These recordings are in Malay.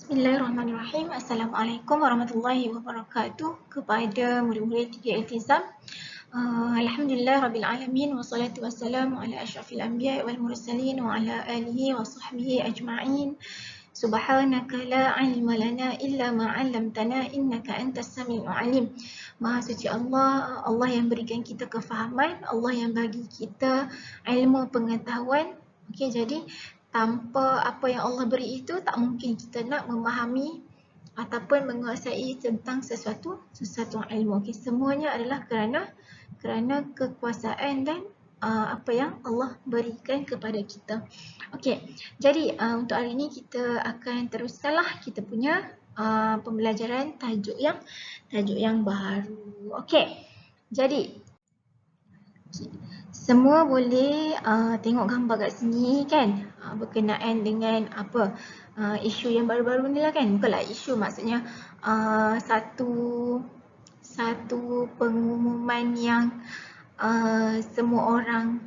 Bismillahirrahmanirrahim. Assalamualaikum warahmatullahi wabarakatuh kepada murid-murid 3 Iltizam. Alhamdulillah Rabbil Alamin wassalatu wassalamu ala asyrafil anbiya wal mursalin wa ala alihi wa sahbihi ajma'in. Subhanaka la ilma lana illa ma 'allamtana innaka antas samiul alim. Maha suci Allah, Allah yang berikan kita kefahaman, Allah yang bagi kita ilmu pengetahuan. Okey, jadi tanpa apa yang Allah beri itu tak mungkin kita nak memahami ataupun menguasai tentang sesuatu ilmu. Okay, semuanya adalah kerana kekuasaan dan apa yang Allah berikan kepada kita. Okey, jadi untuk hari ini kita akan teruskanlah kita punya pembelajaran tajuk yang baru. Okey, jadi semua boleh tengok gambar kat sini kan, berkenaan dengan apa isu yang baru-baru ni lah kan. Bukanlah isu, maksudnya satu pengumuman yang semua orang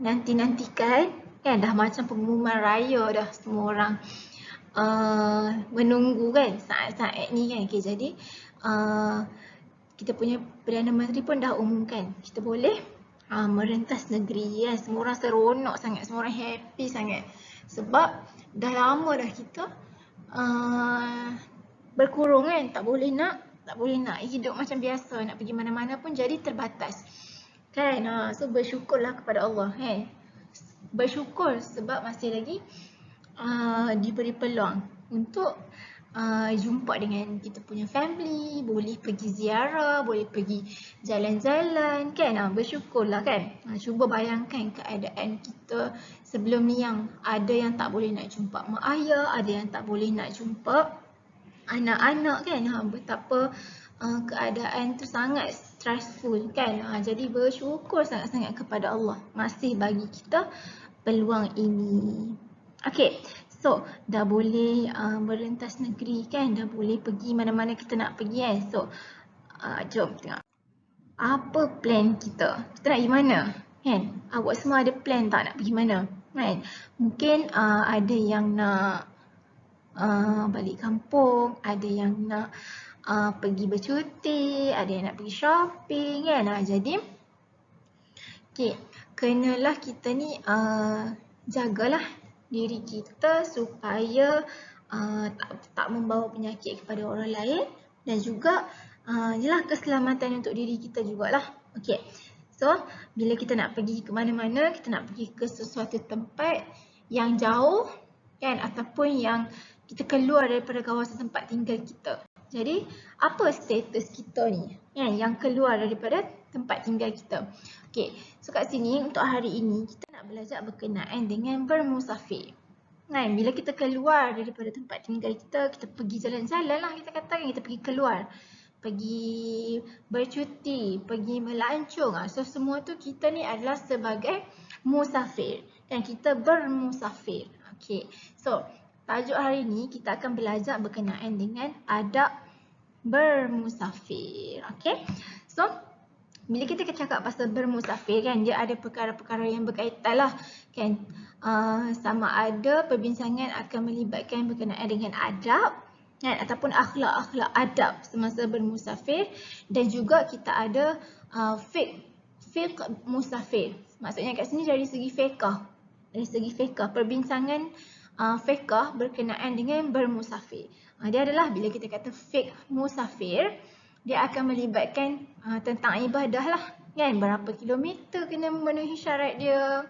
nanti-nantikan kan, dah macam pengumuman raya dah, semua orang menunggu kan saat-saat ni kan. Okay, jadi kita punya Perdana Menteri pun dah umumkan kita boleh merentas negeri ya. Semua orang seronok sangat, semua orang happy sangat sebab dah lama dah kita berkurung kan, tak boleh nak hidup macam biasa, nak pergi mana-mana pun jadi terbatas kan. So bersyukurlah kepada Allah kan, bersyukur sebab masih lagi diberi peluang untuk jumpa dengan kita punya family, boleh pergi ziarah, boleh pergi jalan-jalan kan. Bersyukurlah kan. Cuba bayangkan keadaan kita sebelum ni yang ada yang tak boleh nak jumpa mak ayah, ada yang tak boleh nak jumpa anak-anak kan. Betapa keadaan tu sangat stressful kan. Jadi bersyukur sangat-sangat kepada Allah masih bagi kita peluang ini. Okey, so dah boleh merentas negeri kan, dah boleh pergi mana-mana kita nak pergi kan. So jom tengok apa plan kita. Kita nak pergi mana kan? Awak semua ada plan tak nak pergi mana kan? Mungkin ada yang nak balik kampung, ada yang nak pergi bercuti, ada yang nak pergi shopping kan. Jadi okay, kenalah kita ni jagalah diri kita supaya tak membawa penyakit kepada orang lain, dan juga jelah keselamatan untuk diri kita jugalah. Okey. So, bila kita nak pergi ke mana-mana, kita nak pergi ke sesuatu tempat yang jauh kan, ataupun yang kita keluar daripada kawasan tempat tinggal kita. Jadi, apa status kita ni kan, yang keluar daripada tempat tinggal kita. Okey. So kat sini untuk hari ini kita nak belajar berkenaan dengan bermusafir. Kan, bila kita keluar daripada tempat tinggal kita, kita pergi jalan-jalan lah, kita katakan kita pergi keluar, pergi bercuti, pergi melancong. So semua tu kita ni adalah sebagai musafir dan kita bermusafir. Okey. So tajuk hari ni kita akan belajar berkenaan dengan adab bermusafir. Okey. So bila kita cakap pasal bermusafir kan, dia ada perkara-perkara yang berkaitan lah kan. Sama ada perbincangan akan melibatkan berkenaan dengan adab kan, ataupun akhlak-akhlak adab semasa bermusafir, dan juga kita ada fiqh musafir. Maksudnya kat sini dari segi fiqh, perbincangan fiqh berkenaan dengan bermusafir. Dia adalah bila kita kata fiqh musafir, dia akan melibatkan tentang ibadah lah kan, berapa kilometer kena memenuhi syarat dia,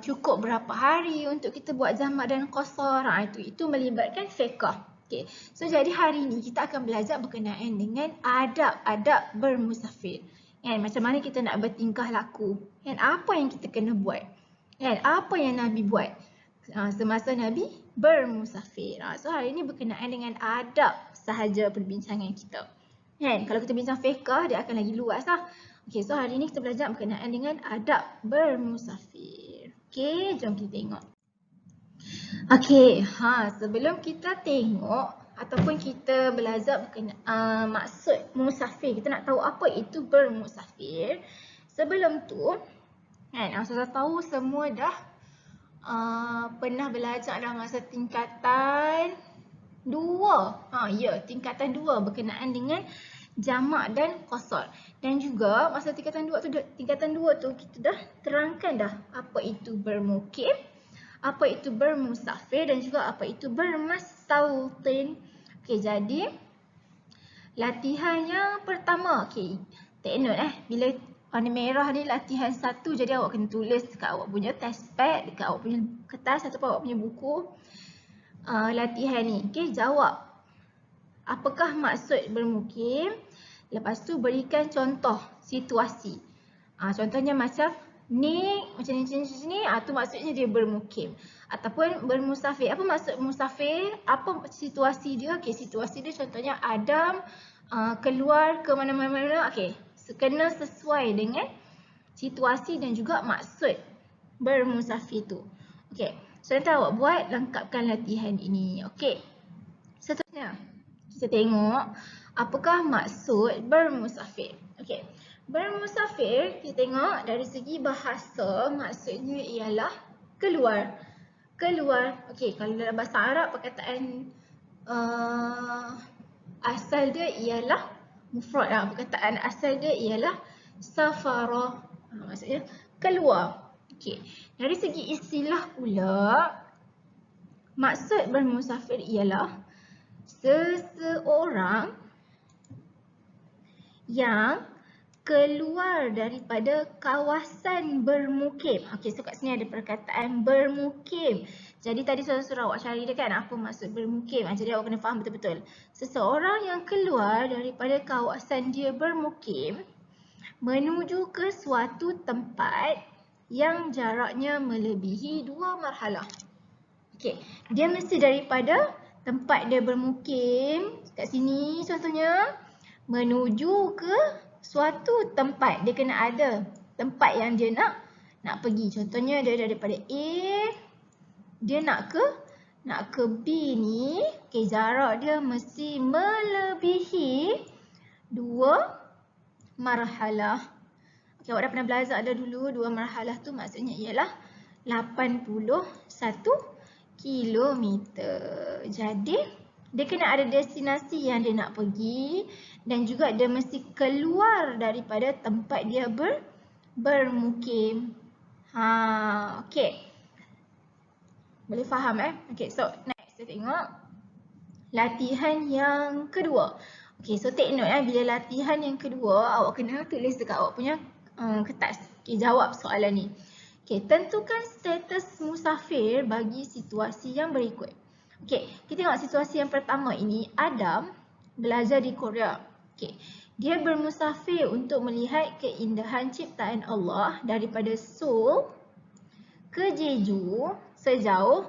cukup berapa hari untuk kita buat jamak dan qasar. Itu melibatkan fiqh. Okay. So jadi hari ni kita akan belajar berkenaan dengan adab bermusafir kan, macam mana kita nak bertingkah laku kan, apa yang kita kena buat kan, apa yang Nabi buat semasa Nabi bermusafir. So hari ini berkenaan dengan adab sahaja perbincangan kita kan. Kalau kita bincang fiqh dia akan lagi luas lah. Okey, so hari ini kita belajar berkenaan dengan adab bermusafir. Okey, jom kita tengok. Okey, sebelum kita tengok ataupun kita belajar berkenaan maksud musafir, kita nak tahu apa itu bermusafir. Sebelum tu kan, saya tahu semua dah pernah belajar dalam masa tingkatan 2. Ya, tingkatan 2 berkenaan dengan jamak dan qasar. Dan juga masa tingkatan 2 tu, kita dah terangkan dah apa itu bermukim, apa itu bermusafir dan juga apa itu bermastautin. Okey, jadi latihan yang pertama. Okey, take note bila warna merah ni latihan 1, jadi awak kena tulis dekat awak punya test pad, dekat awak punya kertas ataupun awak punya buku latihan ni. Okey, jawab apakah maksud bermukim. Lepas tu berikan contoh situasi. Contohnya macam ni, macam ni, tu maksudnya dia bermukim. Ataupun bermusafir. Apa maksud musafir? Apa situasi dia? Okey, situasi dia contohnya Adam keluar ke mana-mana. Okey, kena sesuai dengan situasi dan juga maksud bermusafir tu. Okey, so nanti awak buat, lengkapkan latihan ini. Okey, seterusnya kita tengok apakah maksud bermusafir. Okey, bermusafir kita tengok dari segi bahasa, maksudnya ialah keluar. Keluar. Okey, kalau dalam bahasa Arab perkataan asal dia ialah mufrad. Perkataan asal dia ialah safara. Maksudnya keluar. Okey, dari segi istilah pula, maksud bermusafir ialah seseorang yang keluar daripada kawasan bermukim. Okey, so kat sini ada perkataan bermukim. Jadi tadi surah awak cari dia kan, apa maksud bermukim. Jadi awak kena faham betul-betul. Seseorang yang keluar daripada kawasan dia bermukim menuju ke suatu tempat yang jaraknya melebihi 2 marhalah. Okey, dia mesti daripada tempat dia bermukim kat sini contohnya menuju ke suatu tempat. Dia kena ada tempat yang dia nak pergi. Contohnya dia daripada A, dia nak ke B ni. Okey, jarak dia mesti melebihi 2 marhalah. Okey, awak dah pernah belajar dah dulu 2 marhalah tu maksudnya ialah 81 kilometer. Jadi dia kena ada destinasi yang dia nak pergi dan juga dia mesti keluar daripada tempat dia bermukim. Okey. Boleh faham Okey, so next kita tengok latihan yang kedua. Okey, so take note bila latihan yang kedua awak kena tulis dekat awak punya kertas. Okey, jawab soalan ni. Okey, tentukan status musafir bagi situasi yang berikut. Okey, kita tengok situasi yang pertama ini. Adam belajar di Korea. Okey, dia bermusafir untuk melihat keindahan ciptaan Allah daripada Seoul ke Jeju sejauh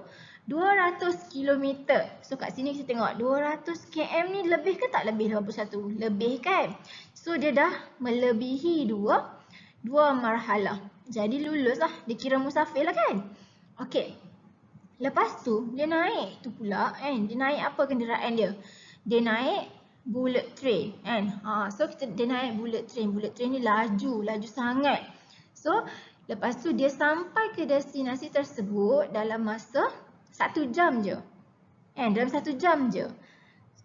200 km. So kat sini kita tengok 200 km ni lebih ke tak lebih 81? Lebih kan? So dia dah melebihi 2 marhalah. Jadi lulus lah. Dia kira musafir lah kan? Okey. Lepas tu dia naik tu pula kan. Dia naik apa kenderaan dia? Dia naik bullet train kan. So dia naik bullet train. Bullet train ni laju sangat. So lepas tu dia sampai ke destinasi tersebut dalam masa 1 jam je. Kan? Dalam 1 jam je.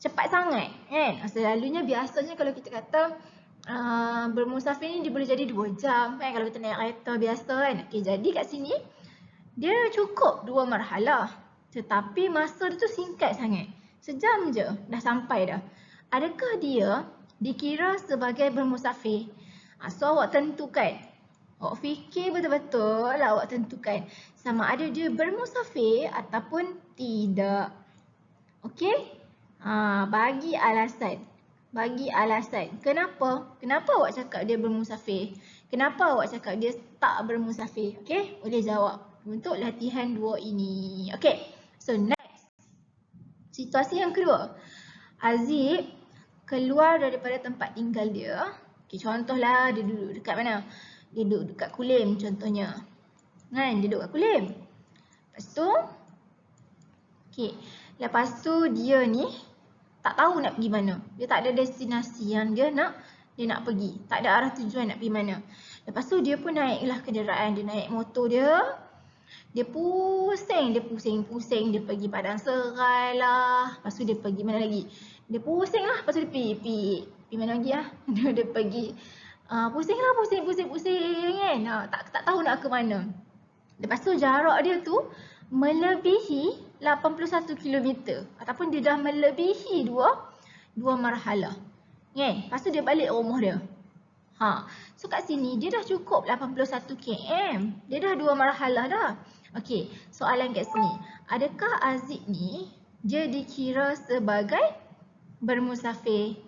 Cepat sangat kan. Selalunya biasanya kalau kita kata bermusafir ni dia boleh jadi 2 jam kan kalau kita naik kereta biasa kan. Okey, jadi kat sini dia cukup 2 marhalah. Tetapi masa dia tu singkat sangat. Sejam je dah sampai dah. Adakah dia dikira sebagai bermusafir? So awak tentukan. Awak fikir betul-betul lah, awak tentukan sama ada dia bermusafir ataupun tidak. Okey? Bagi alasan. Kenapa? Kenapa awak cakap dia bermusafir? Kenapa awak cakap dia tak bermusafir? Okey? Boleh jawab untuk latihan 2 ini. Okey. So next. Situasi yang kedua. Azib keluar daripada tempat tinggal dia. Okey, contohlah dia duduk dekat mana? Dia duduk dekat Kulim contohnya. Kan? Dia duduk kat Kulim. Lepas tu okey, lepas tu dia ni tak tahu nak pergi mana. Dia tak ada destinasi yang dia nak pergi. Tak ada arah tujuan nak pergi mana. Lepas tu dia pun naiklah kenderaan. Dia naik motor dia. Dia pusing, dia pergi Padang Serai lah. Lepas tu dia pergi mana lagi? Dia pusing lah, lepas tu dia pergi mana lagi lah? Dia pergi pusing kan. Tak tahu nak ke mana. Lepas tu jarak dia tu melebihi 81 km ataupun dia dah melebihi dua marhalah. Kan? Lepas tu dia balik rumah dia. So kat sini dia dah cukup 81 km. Dia dah 2 marhalah dah. Okey, soalan kat sini. Adakah Aziz ni dia dikira sebagai bermusafir?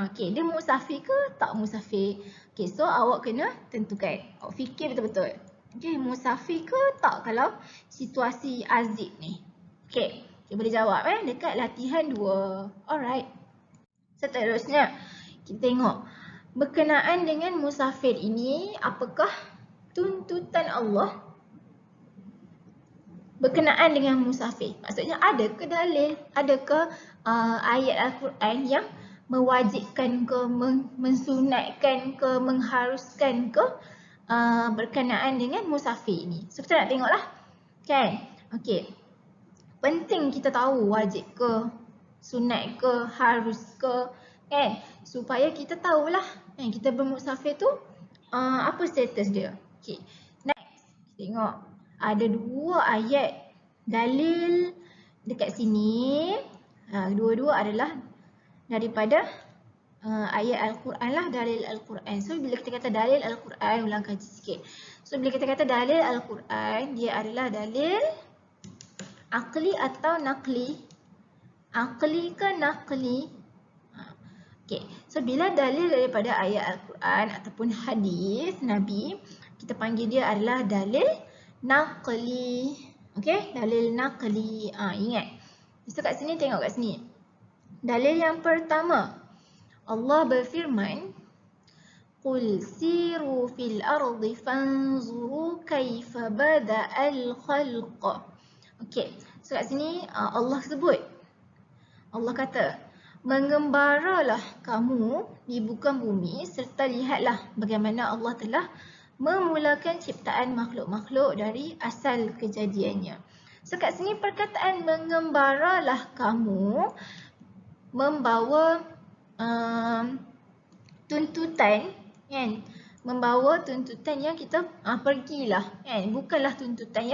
Okey, dia musafir ke tak musafir? Okey, so awak kena tentukan. Awak fikir betul-betul. Okey, musafir ke tak kalau situasi Aziz ni? Okey, dia boleh jawab dekat latihan 2. Alright. Seterusnya, kita tengok. Berkenaan dengan musafir ini, apakah tuntutan Allah berkenaan dengan musafir? Maksudnya ada ke dalil, ada ke ayat Al-Quran yang mewajibkan ke, mensunatkan ke, mengharuskan ke berkenaan dengan musafir ini. So kita nak tengoklah. Kan? Okey. Penting kita tahu wajib ke, sunat ke, harus ke, kan? Supaya kita tahulah kita bermusafir tu apa status dia. Okey. Next, kita tengok. Ada 2 ayat dalil dekat sini. Dua-dua adalah daripada ayat Al-Quran lah, dalil Al-Quran. So bila kita kata dalil Al-Quran, ulang kaji sikit. So bila kita kata dalil Al-Quran, dia adalah dalil akli atau nakli. Akli ke nakli? Okay. So bila dalil daripada ayat Al-Quran ataupun hadis Nabi, kita panggil dia adalah dalil naqli. Okay, dalil naqli. Ingat. So kat sini, tengok kat sini. Dalil yang pertama, Allah berfirman, Qul siru fil ardi fanzuru kaifa bada'al khalq. Okay, so kat sini Allah sebut. Allah kata, mengembaralah kamu di muka bumi serta lihatlah bagaimana Allah telah memulakan ciptaan makhluk-makhluk dari asal kejadiannya. So kat sini perkataan mengembaralah kamu membawa tuntutan, kan? Membawa tuntutan yang kita pergilah, kan? Bukanlah tuntutan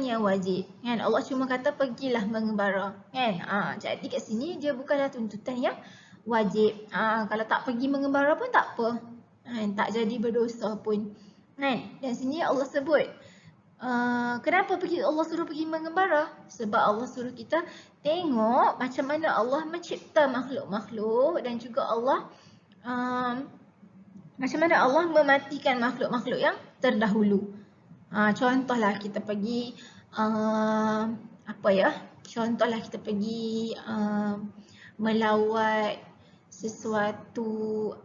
yang wajib, kan? Allah cuma kata pergilah mengembara, kan? Jadi kat sini dia bukanlah tuntutan yang wajib. Kalau tak pergi mengembara pun tak apa. Tak jadi berdosa pun. Dan sini Allah sebut, kenapa Allah suruh pergi mengembara? Sebab Allah suruh kita tengok macam mana Allah mencipta makhluk-makhluk dan juga Allah macam mana Allah mematikan makhluk-makhluk yang terdahulu. Contohlah kita pergi contohlah kita pergi melawat sesuatu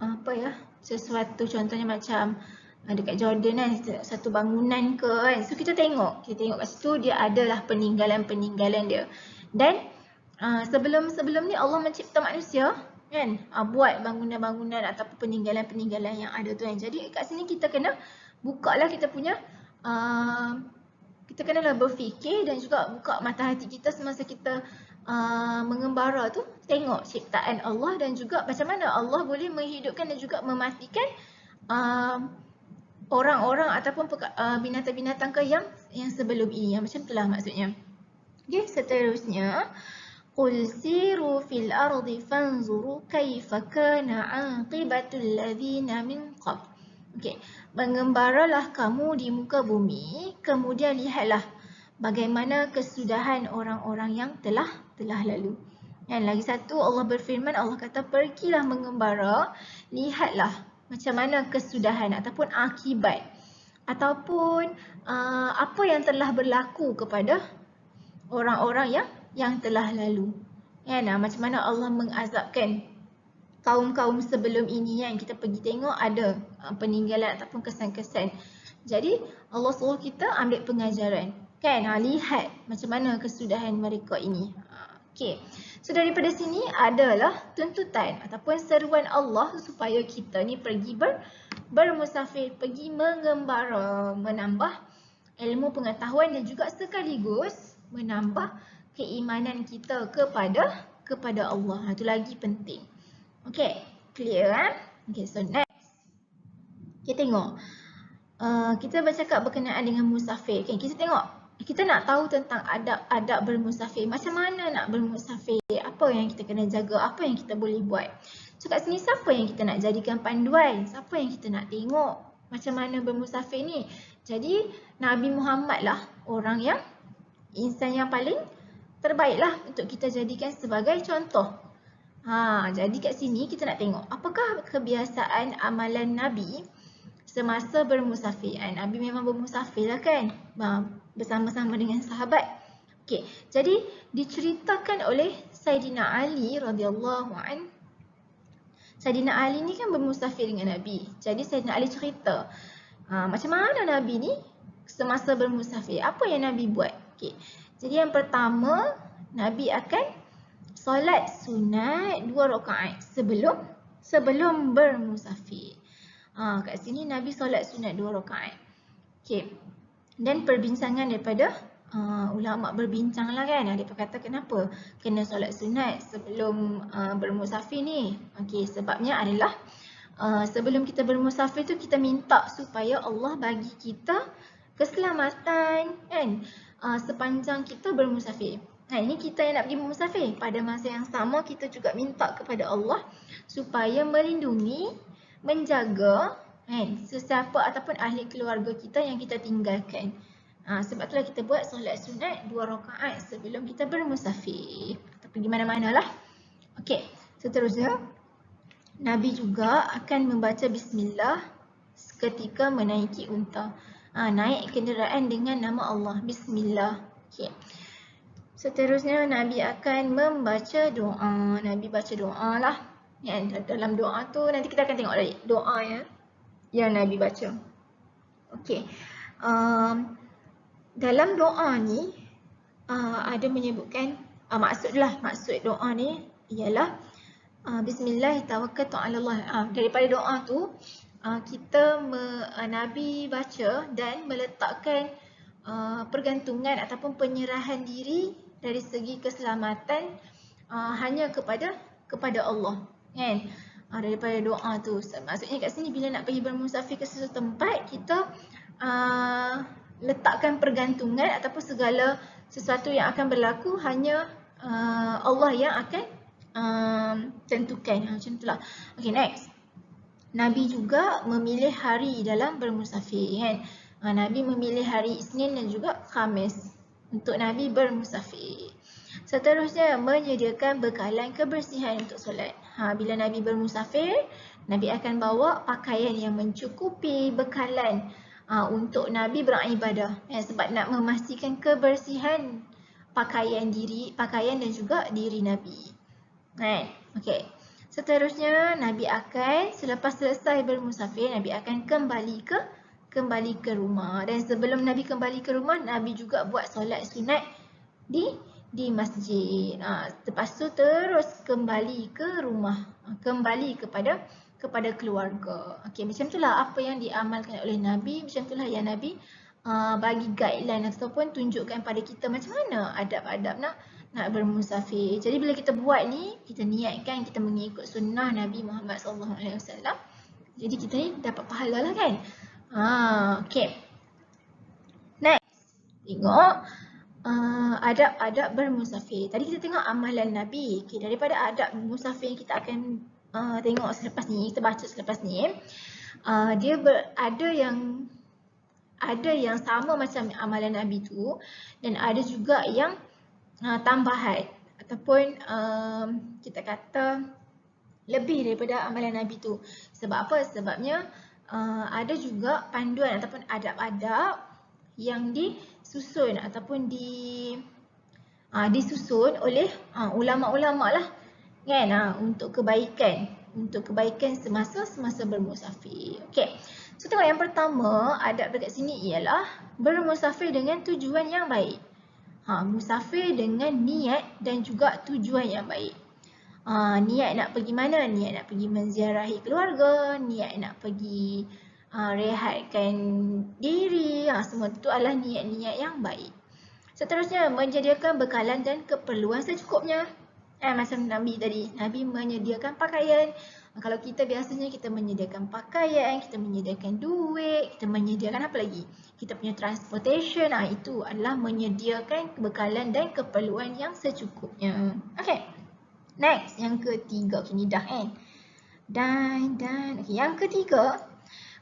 contohnya macam dekat Jordan kan, satu bangunan ke kan. So kita tengok kat situ dia adalah peninggalan-peninggalan dia. Dan sebelum ni Allah mencipta manusia kan, buat bangunan-bangunan ataupun peninggalan-peninggalan yang ada tu kan. Jadi kat sini kita kena bukalah kita punya kita kenalah berfikir dan juga buka mata hati kita semasa kita mengembara tu, tengok ciptaan Allah dan juga macam mana Allah boleh menghidupkan dan juga mematikan orang-orang ataupun binatang-binatang ke yang sebelum ini, yang macam itulah maksudnya. Okay, seterusnya, Qul siru fil ardi fanzuru kaifa kana 'aqibatul ladzina min qabl. Okey, mengembaralah kamu di muka bumi, kemudian lihatlah bagaimana kesudahan orang-orang yang telah lalu. Dan lagi satu, Allah berfirman, Allah kata pergilah mengembara, lihatlah macam mana kesudahan ataupun akibat ataupun apa yang telah berlaku kepada orang-orang yang telah lalu. Macam mana Allah mengazabkan kaum-kaum sebelum ini yang kita pergi tengok ada peninggalan ataupun kesan-kesan. Jadi Allah suruh kita ambil pengajaran. Lihat macam mana kesudahan mereka ini. Okey. So daripada sini adalah tuntutan ataupun seruan Allah supaya kita ni pergi bermusafir, pergi mengembara, menambah ilmu pengetahuan dan juga sekaligus menambah keimanan kita kepada Allah. Itu lagi penting. Okay, clear kan? Okay, so next. Kita tengok. Kita bercakap berkenaan dengan musafir. Okay, kita tengok. Kita nak tahu tentang adab-adab bermusafir. Macam mana nak bermusafir? Apa yang kita kena jaga? Apa yang kita boleh buat? So kat sini siapa yang kita nak jadikan panduan? Siapa yang kita nak tengok macam mana bermusafir ni? Jadi Nabi Muhammad lah orang yang insan yang paling terbaik lah untuk kita jadikan sebagai contoh. Jadi kat sini kita nak tengok apakah kebiasaan amalan Nabi semasa bermusafir. Nabi memang bermusafir lah kan, bersama-sama dengan sahabat. Okay, jadi diceritakan oleh Saidina Ali radhiyallahu an. Saidina Ali ni kan bermusafir dengan Nabi. Jadi Saidina Ali cerita macam mana Nabi ni semasa bermusafir. Apa yang Nabi buat? Okay. Jadi yang pertama, Nabi akan solat sunat 2 rakaat sebelum bermusafir. Kat sini Nabi solat sunat 2 rakaat. Okay. Dan perbincangan daripada ulama berbincang lah kan. Dia kata kenapa kena solat sunat sebelum bermusafir ni. Okay, sebabnya adalah sebelum kita bermusafir tu kita minta supaya Allah bagi kita keselamatan kan, sepanjang kita bermusafir. Ini kita yang nak pergi bermusafir. Pada masa yang sama kita juga minta kepada Allah supaya melindungi, menjaga sesiapa ataupun ahli keluarga kita yang kita tinggalkan. Sebab itulah kita buat solat sunat 2 rakaat sebelum kita bermusafir atau pergi mana-mana lah. Okey, seterusnya Nabi juga akan membaca bismillah ketika menaiki unta. Naik kenderaan dengan nama Allah, bismillah. Okey. Seterusnya Nabi akan membaca doa. Nabi baca doa lah. Dalam doa tu nanti kita akan tengok lagi doa yang Nabi baca. Okey. Dalam doa ni ada menyebutkan maksud doa ni ialah bismillah tawakkaltu 'ala Allah. Daripada doa tu Nabi baca dan meletakkan pergantungan ataupun penyerahan diri dari segi keselamatan hanya kepada Allah kan. Daripada doa tu maksudnya kat sini bila nak pergi bermusafir ke sesuatu tempat, kita letakkan pergantungan ataupun segala sesuatu yang akan berlaku hanya Allah yang akan tentukan. Macam itulah. Okay, next. Nabi juga memilih hari dalam bermusafir kan. Nabi memilih hari Isnin dan juga Khamis untuk Nabi bermusafir. Seterusnya menyediakan bekalan kebersihan untuk solat. Bila Nabi bermusafir, Nabi akan bawa pakaian yang mencukupi bekalan untuk Nabi beribadah. Sebab nak memastikan kebersihan pakaian dan juga diri Nabi. Okay. Seterusnya Nabi akan selepas selesai bermusafir, Nabi akan kembali ke rumah. Dan sebelum Nabi kembali ke rumah, Nabi juga buat solat sunat di masjid. Lepas tu terus kembali ke rumah, kembali kepada keluarga. Okey, macam itulah apa yang diamalkan oleh Nabi. Macam itulah yang Nabi bagi guideline ataupun tunjukkan pada kita macam mana adab-adab nak bermusafir. Jadi bila kita buat ni, kita niatkan kita mengikut sunnah Nabi Muhammad SAW. Jadi kita ni dapat pahala lah kan. Okay. Next. Tengok adab-adab bermusafir. Tadi kita tengok amalan Nabi. Okay, daripada adab musafir yang kita akan tengok selepas ni, kita baca selepas ni. Dia ada yang sama macam amalan Nabi tu, dan ada juga yang tambahan ataupun kita kata lebih daripada amalan Nabi tu. Sebab apa? Sebabnya ada juga panduan ataupun adab-adab yang disusun ataupun disusun oleh ulama-ulama lah kan, untuk kebaikan semasa bermusafir. Okey. So tengok yang pertama, adab dekat sini ialah bermusafir dengan tujuan yang baik. Musafir dengan niat dan juga tujuan yang baik. Niat nak pergi mana? Niat nak pergi menziarahi keluarga, niat nak pergi rehatkan diri, semua itu adalah niat-niat yang baik. Seterusnya, menyediakan bekalan dan keperluan secukupnya. Macam Nabi tadi, Nabi menyediakan pakaian. Kalau kita biasanya kita menyediakan pakaian, kita menyediakan duit, kita menyediakan apa lagi? Kita punya transportation, itu adalah menyediakan bekalan dan keperluan yang secukupnya. Okay, next, yang ketiga. Okay, ni dah kan? Okay, yang ketiga,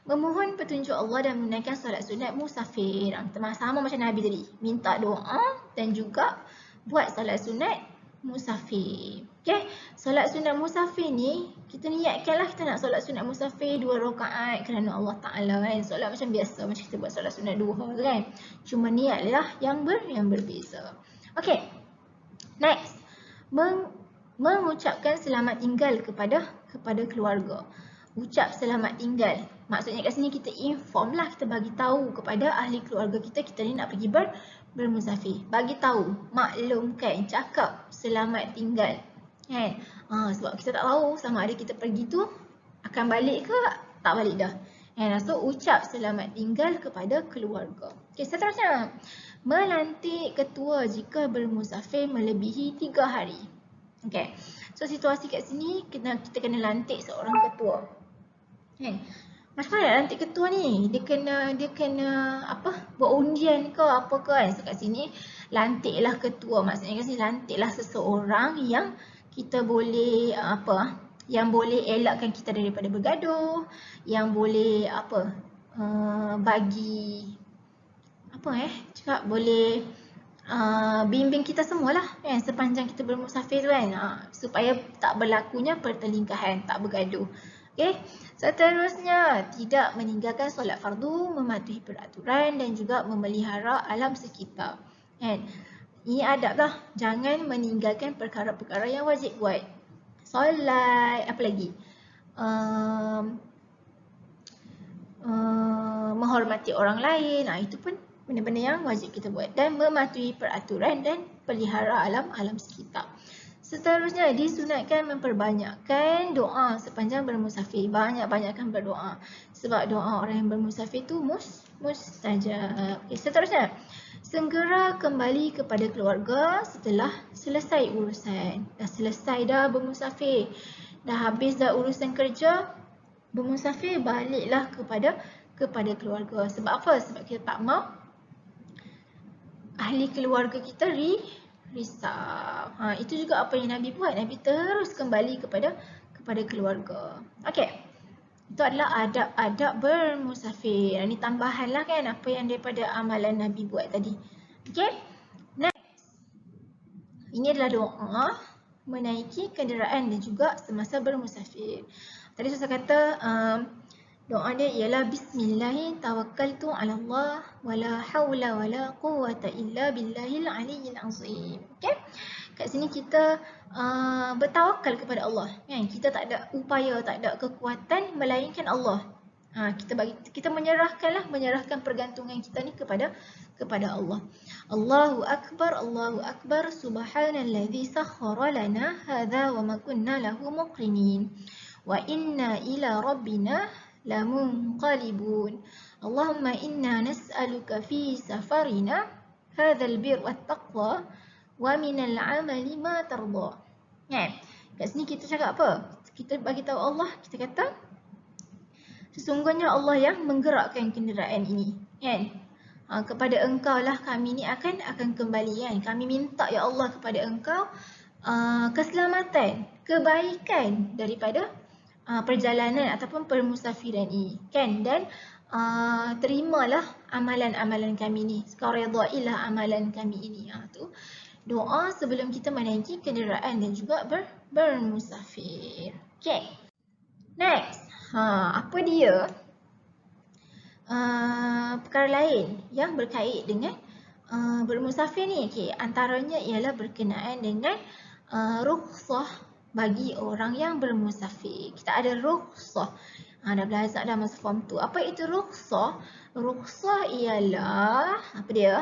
memohon petunjuk Allah dan menunaikan solat sunat musafir. Sama macam Nabi tadi, minta doa dan juga buat solat sunat musafir. Okay, solat sunat musafir ni kita niatkanlah kita nak solat sunat musafir 2 rakaat kerana Allah Ta'ala kan. Solat macam biasa, macam kita buat solat sunat duha kan. Cuma niatlah yang berbeza. Okay, next, mengucapkan selamat tinggal kepada keluarga. Ucap selamat tinggal. Maksudnya kat sini kita inform lah, kita bagi tahu kepada ahli keluarga kita ni nak pergi bermusafir. Bagi tahu, maklumkan, cakap selamat tinggal. Kan? Sebab kita tak tahu sama ada kita pergi tu akan balik ke tak balik dah. So ucap selamat tinggal kepada keluarga. Okay, seterusnya, melantik ketua jika bermusafir melebihi 3 hari. Okay, so situasi kat sini kita kena lantik seorang ketua. Macam mana nak lantik ketua ni? Dia kena buat undian ke apa ke kan? So kat sini lantiklah ketua. Maksudnya kat sini lantiklah seseorang yang kita boleh yang boleh elakkan kita daripada bergaduh, yang boleh bagi boleh bimbing kita semualah kan sepanjang kita bermusafir tu kan, supaya tak berlakunya pertelingkahan, tak bergaduh. Okay. Seterusnya, tidak meninggalkan solat fardu, mematuhi peraturan dan juga memelihara alam sekitar. Kan? Ini adab lah. Jangan meninggalkan perkara-perkara yang wajib buat. Solat, apa lagi? Menghormati orang lain. Itu pun benda-benda yang wajib kita buat. Dan mematuhi peraturan dan pelihara alam sekitar. Seterusnya, disunatkan memperbanyakkan doa sepanjang bermusafir. Banyak-banyakkan berdoa. Sebab doa orang yang bermusafir tu mustajab. Okay, seterusnya, segera kembali kepada keluarga setelah selesai urusan. Dah selesai dah bermusafir. Dah habis dah urusan kerja, bermusafir, baliklah kepada keluarga. Sebab apa? Sebab kita tak mau ahli keluarga kita risau. Itu juga apa yang Nabi buat. Nabi terus kembali kepada keluarga. Okey. Itu adalah adab-adab bermusafir. Ini tambahan lah kan apa yang daripada amalan Nabi buat tadi. Okey. Next. Ini adalah doa menaiki kenderaan dan juga semasa bermusafir. Tadi saya kata doa dia ialah Bismillah tawakkaltu ala Allah wala hawla wala quwwata illa billahil aliyyil azim. Okay? Kat sini kita bertawakal kepada Allah. Kan? Kita tak ada upaya, tak ada kekuatan melainkan Allah. Kita menyerahkan pergantungan kita ni kepada Allah. Allahu akbar subhanalladzi sakhkhara lana hadza wa ma kunna lahu muqrinin wa inna ila rabbina lamunqalibun. Allahumma inna nas'aluka fi safarina hadzal bir wat taqwa wa minal amali ma tarda. Kan? Kat sini kita cakap apa? Kita bagi tahu Allah, kita kata sesungguhnya Allah yang menggerakkan kenderaan ini, kan? Kepada engkau lah kami ni akan kembali, kan? Kami minta ya Allah kepada engkau keselamatan, kebaikan daripada perjalanan ataupun permusafiran ini, kan? Dan terimalah amalan-amalan kami ni. Kau redailah amalan kami ini. Tu doa sebelum kita menaiki kenderaan dan juga bermusafir. Okay. Next. Apa dia? Perkara lain yang berkait dengan bermusafir ni. Okay. Antaranya ialah berkenaan dengan rukhsah bagi orang yang bermusafir. Kita ada rukhsah. Dah belajar dah masa form 2. Apa itu rukhsah? Rukhsah ialah apa dia?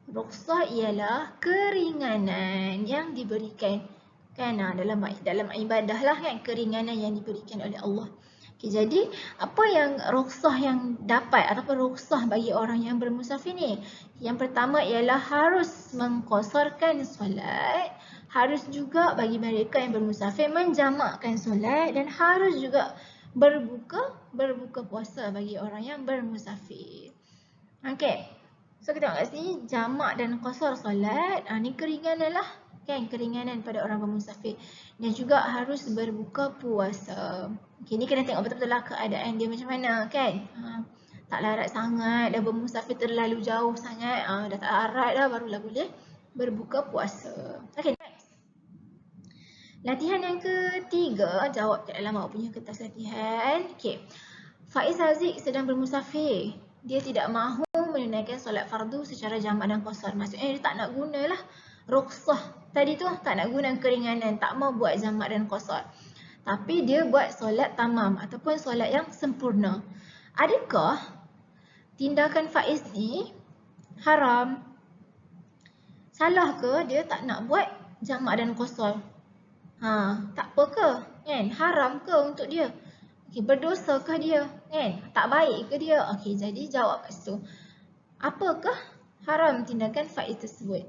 Rukhsah ialah keringanan yang diberikan, kan, dalam ibadah lah, kan, keringanan yang diberikan oleh Allah. Okay, jadi apa yang rukhsah yang dapat ataupun rukhsah bagi orang yang bermusafir ni? Yang pertama ialah harus mengqasarkan solat, harus juga bagi mereka yang bermusafir menjamakkan solat dan harus juga berbuka puasa bagi orang yang bermusafir. Okey. So kita tengok kat sini jamak dan qasar solat, ni keringanan lah. Kan, keringanan pada orang bermusafir dan juga harus berbuka puasa. Okay, ni kena tengok betul-betul lah keadaan dia macam mana kan. Tak larat sangat, dah bermusafir terlalu jauh sangat, dah tak larat dah barulah boleh berbuka puasa. Okay, next. Latihan yang ketiga, jawab kat dalam awak punya kertas latihan. Okay. Faiz Haziq sedang bermusafir. Dia tidak mahu menunaikan solat fardu secara jamak dan qasar. Maksudnya dia tak nak gunalah rukhsah tadi tu, tak nak guna keringanan, tak mau buat jamak dan qasar. Tapi dia buat solat tamam ataupun solat yang sempurna. Adakah tindakan Faiz ni haram? Salah ke dia tak nak buat jamak dan qasar? Tak apa ke? Kan? Haram ke untuk dia? Okay, berdosakah dia? Kan? Tak baik ke dia? Okay, jadi jawab kat situ. Apakah haram tindakan Faiz tersebut?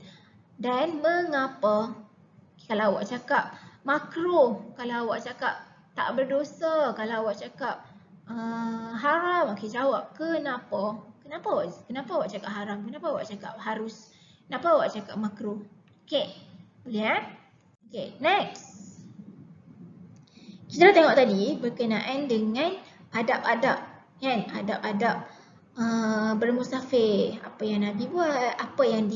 Dan mengapa? Kalau awak cakap makruh, kalau awak cakap tak berdosa, kalau awak cakap haram, okey, jawab kenapa? Kenapa awak cakap haram? Kenapa awak cakap harus? Kenapa awak cakap makruh? Okey, boleh Okey, next. Kita dah tengok tadi berkenaan dengan adab-adab, kan? Adab-adab bermusafir, apa yang Nabi buat, apa yang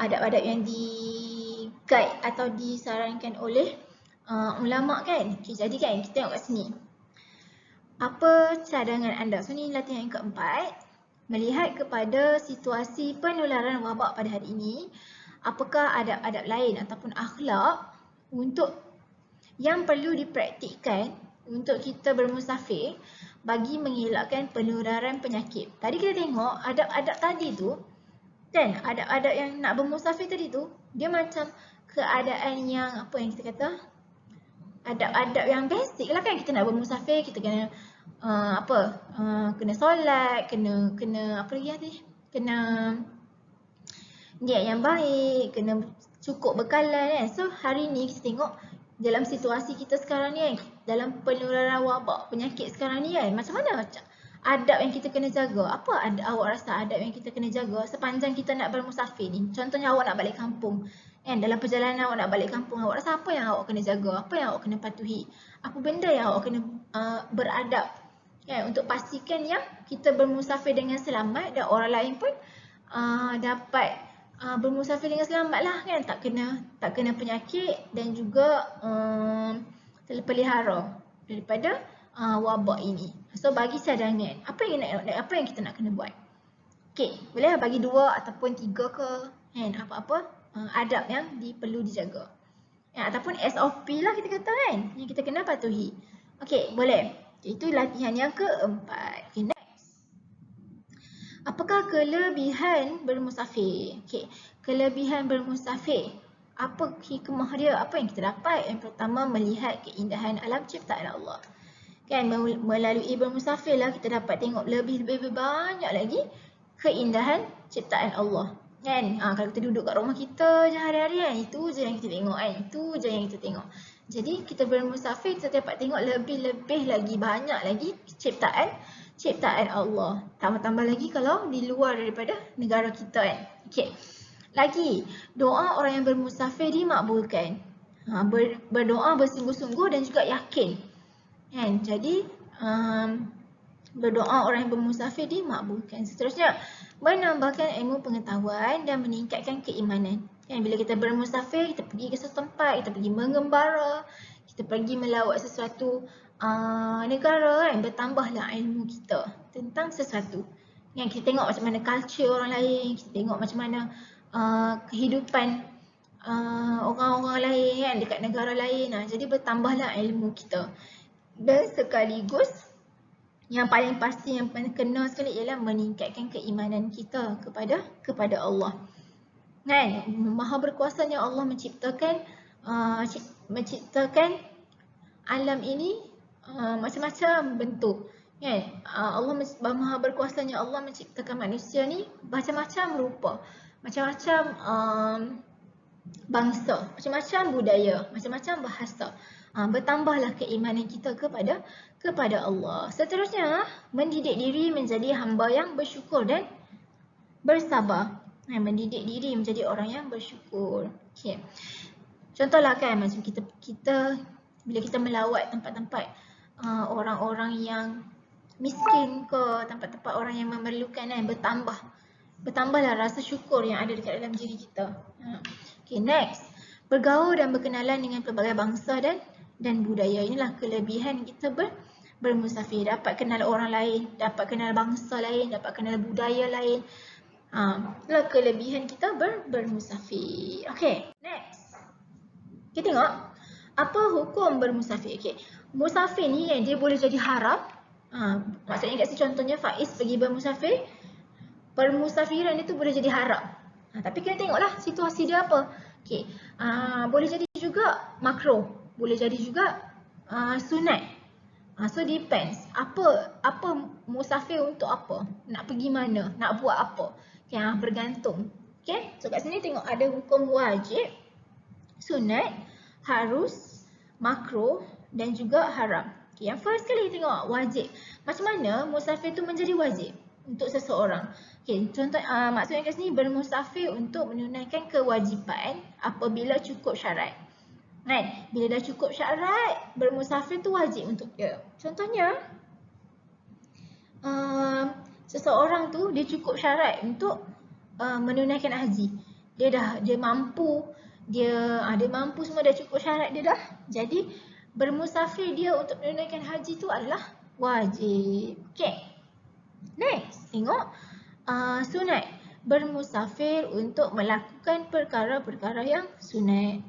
adab-adab yang di-guide atau disarankan oleh ulama kan. Okay, jadi kan kita tengok kat sini. Apa cadangan anda? So ni latihan yang keempat. Melihat kepada situasi penularan wabak pada hari ini, apakah adab-adab lain ataupun akhlak untuk yang perlu dipraktikkan untuk kita bermusafir bagi mengelakkan penularan penyakit. Tadi kita tengok adab-adab tadi tu, kan, adab-adab yang nak bermusafir tadi tu, dia macam keadaan yang apa yang kita kata, adab-adab yang basic lah kan. Kita nak bermusafir, kita kena kena solat, kena apa lagi tadi? Kena niat yang baik, kena cukup bekalan kan. So hari ni kita tengok dalam situasi kita sekarang ni kan, dalam penularan wabak penyakit sekarang ni kan, macam mana adab yang kita kena jaga? Apa awak rasa adab yang kita kena jaga sepanjang kita nak bermusafir ni? Contohnya awak nak balik kampung kan, dalam perjalanan awak nak balik kampung, awak rasa apa yang awak kena jaga? Apa yang awak kena patuhi? Apa benda yang awak kena beradab kan, untuk pastikan yang kita bermusafir dengan selamat dan orang lain pun dapat bermusafir dengan selamat lah kan, tak kena penyakit dan juga terpelihara daripada wabak ini. So bagi cadangan, apa yang kita nak kena buat? Okey, boleh bagi 2 ataupun 3 ke kan, apa-apa adab yang perlu dijaga. Ya, ataupun SOP lah kita kata kan, yang kita kena patuhi. Okey, boleh. Itu latihan yang keempat. Okay, next. Apakah kelebihan bermusafir? Okay, kelebihan bermusafir. Apa hikmah dia? Apa yang kita dapat? Yang pertama, melihat keindahan alam ciptaan Allah. Kan, melalui bermusafir lah kita dapat tengok lebih banyak lagi keindahan ciptaan Allah. Kan, kalau kita duduk kat rumah kita je hari-hari kan, itu je yang kita tengok kan. Itu je yang kita tengok. Jadi kita bermusafir, kita dapat tengok lebih lagi, banyak lagi ciptaan Allah. Tambah-tambah lagi kalau di luar daripada negara kita kan. Okey. Lagi, doa orang yang bermusafir dimakbulkan. Berdoa bersungguh-sungguh dan juga yakin. Kan? Jadi berdoa orang yang bermusafir dimakbulkan. Seterusnya, menambahkan ilmu pengetahuan dan meningkatkan keimanan. Kan? Bila kita bermusafir, kita pergi ke sesuatu tempat, kita pergi mengembara, kita pergi melawat sesuatu negara kan, bertambahlah ilmu kita tentang sesuatu. Yang kita tengok macam mana culture orang lain, kita tengok macam mana kehidupan orang-orang lain kan dekat negara lain. Jadi bertambahlah ilmu kita. Dan sekaligus yang paling pasti, yang paling kena sekali ialah meningkatkan keimanan kita kepada Allah. Kan? Maha berkuasanya Allah menciptakan alam ini macam-macam bentuk. Kan? Allah Maha Berkuasanya Allah menciptakan manusia ni macam-macam rupa. Macam-macam bangsa, macam-macam budaya, macam-macam bahasa. Bertambahlah keimanan kita kepada Allah. Seterusnya, mendidik diri menjadi hamba yang bersyukur dan bersabar. Mendidik diri menjadi orang yang bersyukur. Okay. Contohlah kan macam kita bila kita melawat tempat-tempat orang-orang yang miskin ke, tempat-tempat orang yang memerlukan kan, bertambahlah rasa syukur yang ada dekat dalam diri kita. Okay, next. Bergaul dan berkenalan dengan pelbagai bangsa dan budaya. Inilah kelebihan kita bermusafir. Dapat kenal orang lain, dapat kenal bangsa lain, dapat kenal budaya lain. Itulah kelebihan kita bermusafir. Okay, next. Kita tengok apa hukum bermusafir. Okay, musafir ni dia boleh jadi haram. Maksudnya kat sini contohnya Faiz pergi bermusafir. Permusafiran itu boleh jadi haram. Tapi kena tengoklah situasi dia apa. Okay. Boleh jadi juga makruh, boleh jadi juga sunat. So depends. Apa musafir untuk apa? Nak pergi mana? Nak buat apa? Okay, bergantung. Okay. So kat sini tengok ada hukum wajib, sunat, harus, makruh dan juga haram. Okay, yang first kali tengok wajib. Macam mana musafir tu menjadi wajib untuk seseorang? Okay, contoh maksudnya kat sini bermusafir untuk menunaikan kewajipan apabila cukup syarat. Kan? Bila dah cukup syarat, bermusafir tu wajib untuk dia. Contohnya seseorang tu dia cukup syarat untuk menunaikan haji. Dia mampu, dia mampu semua, dah cukup syarat dia dah. Jadi bermusafir dia untuk menunaikan haji tu adalah wajib. Okay. Next, tengok sunat. Bermusafir untuk melakukan perkara-perkara yang sunat.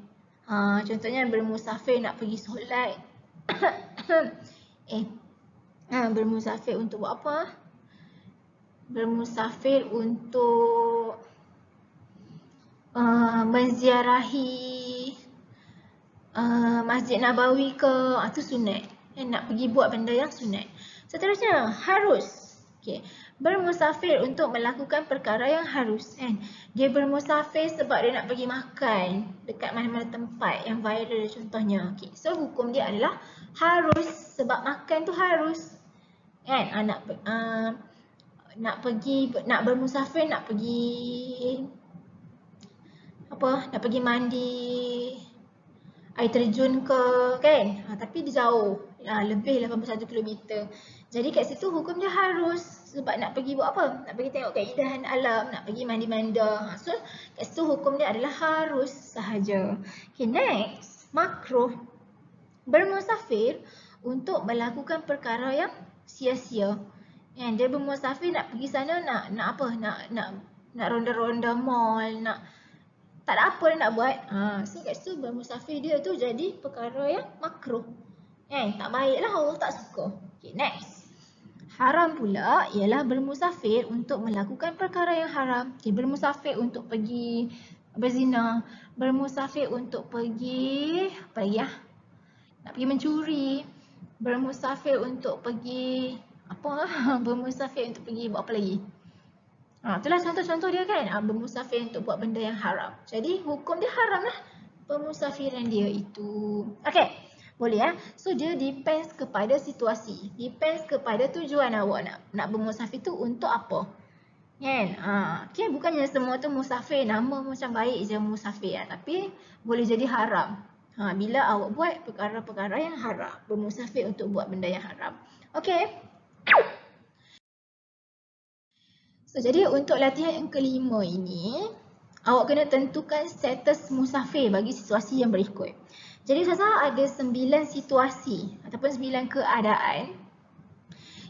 Contohnya bermusafir nak pergi solat. Bermusafir untuk buat apa? Bermusafir untuk menziarahi Masjid Nabawi ke, itu sunat. Nak pergi buat benda yang sunat. Seterusnya, harus. Okay. Bermusafir untuk melakukan perkara yang harus. Dia bermusafir sebab dia nak pergi makan dekat mana-mana tempat yang viral contohnya. Okay. So hukum dia adalah harus, sebab makan tu harus. Nak bermusafir, nak pergi nak pergi mandi air terjun ke, kan? Tapi dia jauh, lebih 81 km. Jadi kat situ hukum dia harus, sebab nak pergi buat apa? Nak pergi tengok keindahan alam, nak pergi mandi-manda. So kat situ hukum dia adalah harus sahaja. Okay, next, makruh. Bermusafir untuk melakukan perkara yang sia-sia. Dia bermusafir nak pergi sana, nak apa? Nak ronda-ronda mall, tak ada apa dia nak buat. So kat situ bermusafir dia tu jadi perkara yang makruh. Tak baiklah, Allah tak suka. Okay, next. Haram pula ialah bermusafir untuk melakukan perkara yang haram. Okay, bermusafir untuk pergi berzina, bermusafir untuk pergi apa lagi ya? Nak pergi mencuri, bermusafir untuk pergi apa? Bermusafir untuk pergi buat apa lagi? Itulah contoh-contoh dia kan, bermusafir untuk buat benda yang haram. Jadi hukum dia haram lah permusafiran dia itu. Okay, boleh ya. So dia depends kepada situasi, depends kepada tujuan awak nak bermusafir tu untuk apa. Kan? Okay, bukannya semua tu musafir, nama macam baik je musafir tapi boleh jadi haram. Bila awak buat perkara-perkara yang haram, bermusafir untuk buat benda yang haram. Okay. So, jadi untuk latihan yang kelima ini, awak kena tentukan status musafir bagi situasi yang berikut. Jadi Ustazah ada 9 situasi ataupun 9 keadaan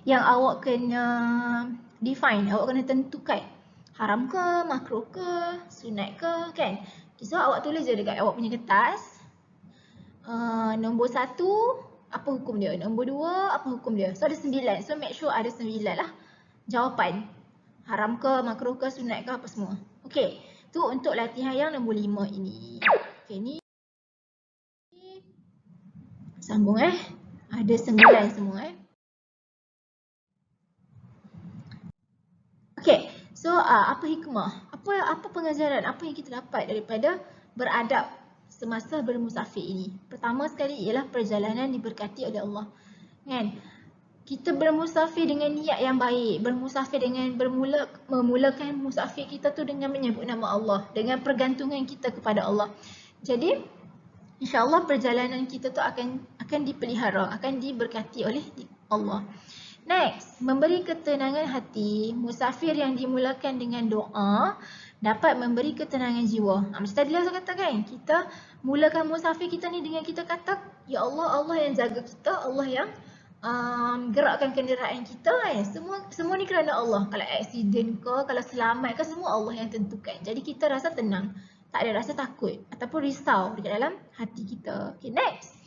yang awak kena define, awak kena tentukan. Haram ke, makruh ke, sunat ke, kan? So awak tulis je dekat awak punya kertas. Nombor 1, apa hukum dia? Nombor 2, apa hukum dia? So ada 9. So make sure ada 9 lah jawapan. Haram ke, makruh ke, sunat ke, apa semua. Okay, tu untuk latihan yang nombor 5 ini. Okay, ni sambung Ada 9 semua Okay, so apa hikmah? Apa pengajaran? Apa yang kita dapat daripada beradab semasa bermusafir ini? Pertama sekali ialah perjalanan diberkati oleh Allah. Kan? Kita bermusafir dengan niat yang baik, bermusafir dengan memulakan musafir kita tu dengan menyebut nama Allah, dengan pergantungan kita kepada Allah. Jadi insya-Allah perjalanan kita tu akan dipelihara, akan diberkati oleh Allah. Next, memberi ketenangan hati. Musafir yang dimulakan dengan doa dapat memberi ketenangan jiwa. Macam tadi lah saya katakan, kita mulakan musafir kita ni dengan kita kata, Ya Allah, Allah yang jaga kita, Allah yang gerakkan kenderaan kita kan. Semua ni kerana Allah. Kalau aksiden ke, kalau selamat ke, semua Allah yang tentukan. Jadi kita rasa tenang. Tak ada rasa takut ataupun risau dekat dalam hati kita. Okay, next.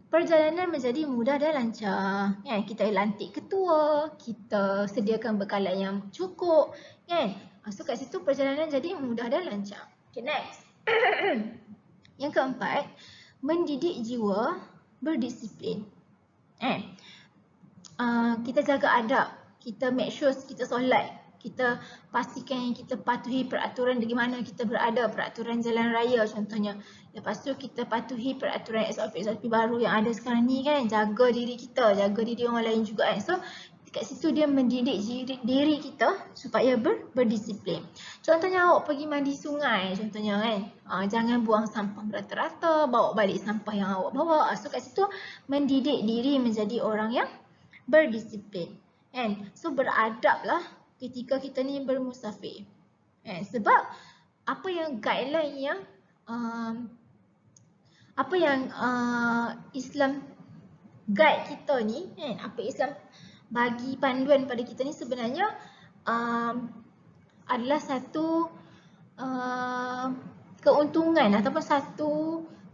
Perjalanan menjadi mudah dan lancar. Kan? Kita lantik ketua, kita sediakan bekalan yang cukup. Kan? So kat situ perjalanan jadi mudah dan lancar. Okay, next. Yang keempat, mendidik jiwa berdisiplin. Kita jaga adab, kita make sure kita solat, kita pastikan kita patuhi peraturan di mana kita berada, peraturan jalan raya contohnya. Lepas tu kita patuhi peraturan SOP baru yang ada sekarang ni kan, jaga diri kita, jaga diri orang lain juga kan. So kat situ dia mendidik diri kita supaya berdisiplin. Contohnya awak pergi mandi sungai contohnya kan, jangan buang sampah berata-rata, bawa balik sampah yang awak bawa. So kat situ mendidik diri menjadi orang yang berdisiplin kan. So beradablah ketika kita ni bermusafir. Sebab apa yang guideline yang Islam guide kita ni kan, apa Islam bagi panduan pada kita ni sebenarnya adalah satu keuntungan ataupun satu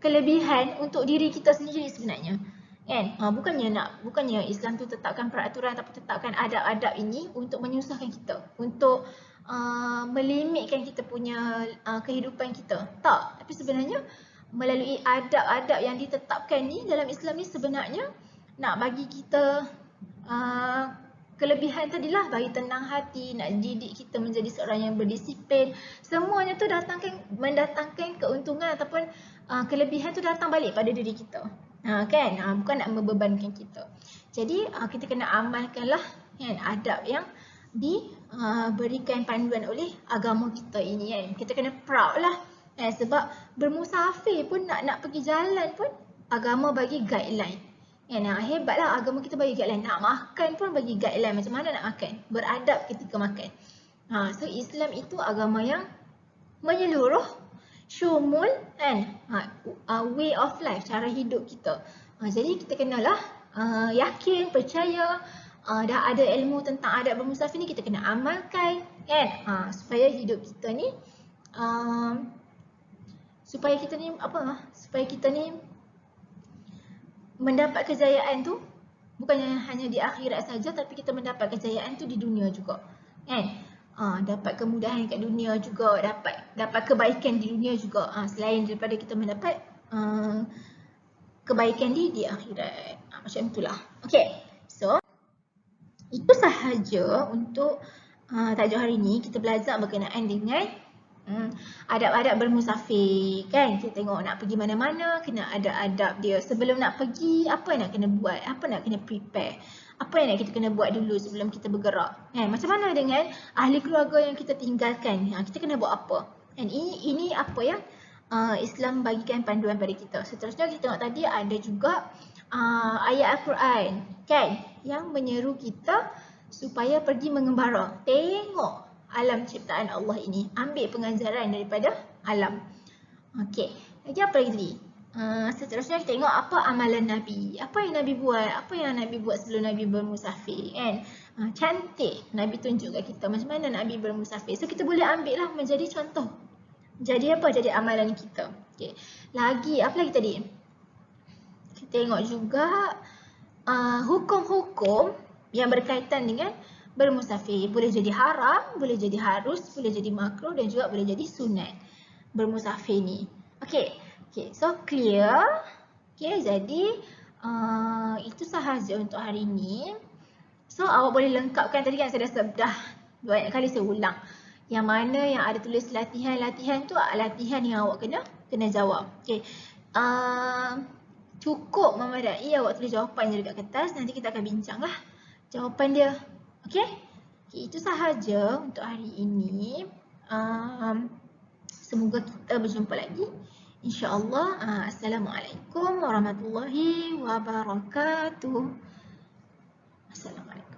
kelebihan untuk diri kita sendiri sebenarnya. Kan? Bukannya Islam tu tetapkan peraturan ataupun tetapkan adab-adab ini untuk menyusahkan kita, untuk melimitkan kita punya kehidupan kita. Tak, tapi sebenarnya melalui adab-adab yang ditetapkan ni dalam Islam ni sebenarnya nak bagi kita kelebihan tadilah, bagi tenang hati, nak didik kita menjadi seorang yang berdisiplin. Semuanya tu mendatangkan keuntungan ataupun kelebihan tu datang balik pada diri kita. Kan? Bukan nak membebankan kita. Jadi kita kena amalkanlah kan adab yang diberikan panduan oleh agama kita ini kan. Kita kena proud lah kan? Sebab bermusafir pun nak pergi jalan pun agama bagi guideline kan. Hebatlah agama kita bagi guideline. Nak makan pun bagi guideline macam mana nak makan, beradab ketika makan. So Islam itu agama yang menyeluruh, syumul kan, way of life, cara hidup kita. Jadi kita kenalah yakin, percaya, dah ada ilmu tentang adab bermusafir ni kita kena amalkan kan, supaya hidup kita ni supaya kita ni mendapat kejayaan tu bukannya hanya di akhirat saja, tapi kita mendapat kejayaan tu di dunia juga kan. Dapat kemudahan kat dunia juga, dapat kebaikan di dunia juga, selain daripada kita mendapat kebaikan di akhirat. Macam itulah. Okay, so itu sahaja untuk tajuk hari ini. Kita belajar berkenaan dengan adab-adab bermusafir kan. Kita tengok nak pergi mana-mana kena ada adab dia. Sebelum nak pergi, apa nak kena buat, apa nak kena prepare, apa yang nak kita kena buat dulu sebelum kita bergerak. Macam mana dengan ahli keluarga yang kita tinggalkan, kita kena buat apa. Ini apa yang Islam bagikan panduan pada kita. Seterusnya kita tengok tadi ada juga ayat Al-Quran kan, yang menyeru kita supaya pergi mengembara. Tengok alam ciptaan Allah ini, ambil pengajaran daripada alam. Okey, lagi apa lagi tadi? Seterusnya kita tengok apa amalan Nabi. Apa yang Nabi buat, apa yang Nabi buat sebelum Nabi bermusafir kan. Cantik Nabi tunjuk kat kita macam mana Nabi bermusafir. So kita boleh ambil lah menjadi contoh. Jadi apa? Jadi amalan kita. Okay. Lagi, apa lagi tadi? Kita tengok juga hukum-hukum yang berkaitan dengan bermusafir. Boleh jadi haram, boleh jadi harus, boleh jadi makruh dan juga boleh jadi sunat bermusafir ni. Okay, so clear. Okay, jadi Itu sahaja untuk hari ini. So awak boleh lengkapkan, tadi kan saya dah banyak kali saya ulang. Yang mana yang ada tulis latihan-latihan tu latihan yang awak kena jawab. Okay. Cukup memadai awak tulis jawapan je dekat kertas. Nanti kita akan bincang lah jawapan dia. Okay. Itu sahaja untuk hari ini. Semoga kita berjumpa lagi. InsyaAllah. Assalamualaikum warahmatullahi wabarakatuh. Assalamualaikum.